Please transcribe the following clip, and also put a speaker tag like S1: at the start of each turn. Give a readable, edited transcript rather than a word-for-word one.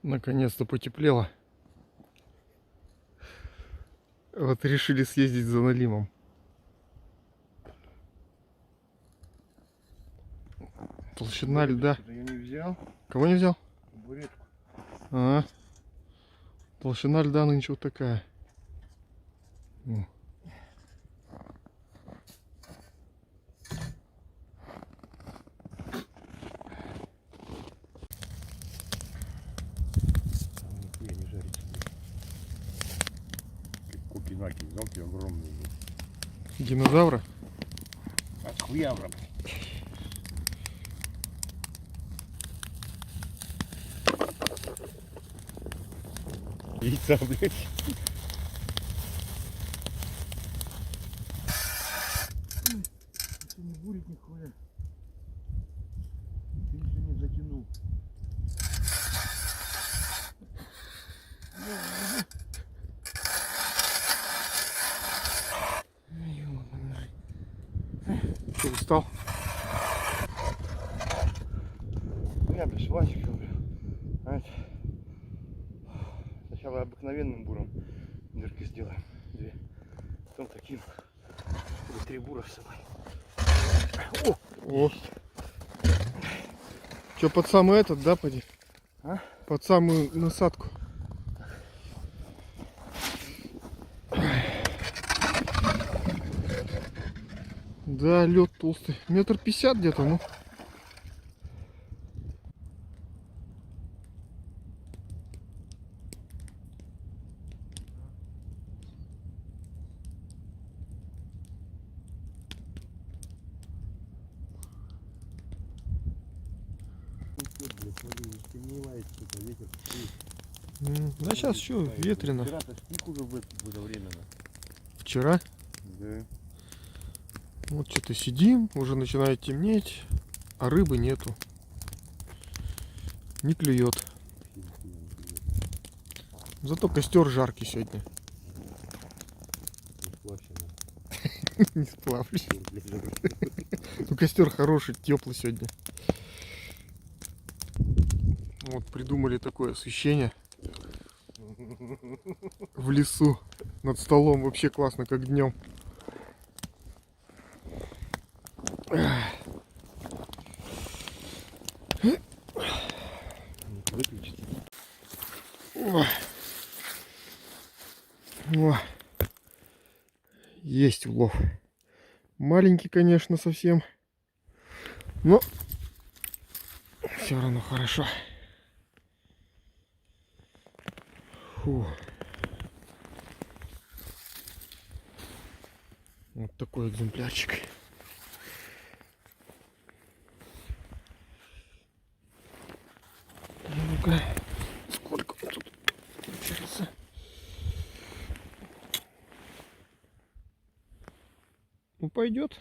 S1: Наконец-то потеплело. Вот решили съездить за налимом. Толщина льда.
S2: Я не взял.
S1: Кого не взял?
S2: Буретку.
S1: А, толщина льда нынче вот такая.
S2: Не жарится. Кукинаки, ногти огромные.
S1: Динозавра?
S2: От хуявра. Яйца, блядь. Не будет нихуя. Ты еще не затянул.
S1: Что, устал?
S2: Я, блядь, Васик, блядь. Сначала обыкновенным буром дырки сделаем. 2. Потом таким. Или 3 бура с собой.
S1: О! Че, под самый этот, да, поди?
S2: А?
S1: Под самую насадку. Да, лед толстый. 1,50 м где-то, ну. Да сейчас что, ветрено.
S2: Вчера-то стих уже в это время.
S1: Вчера?
S2: Да.
S1: Вот что-то сидим, уже начинает темнеть, а рыбы нету. Не клюет. Зато костер жаркий сегодня. Не сплавлюсь. Ну, костер хороший, теплый сегодня. Вот придумали такое освещение в лесу над столом. Вообще классно, как днем.
S2: Выключите.
S1: О, есть улов. Маленький, конечно, совсем, но все равно хорошо. Фу. Вот такой экземплярчик. Ну-ка, сколько тут получается? Ну, пойдет.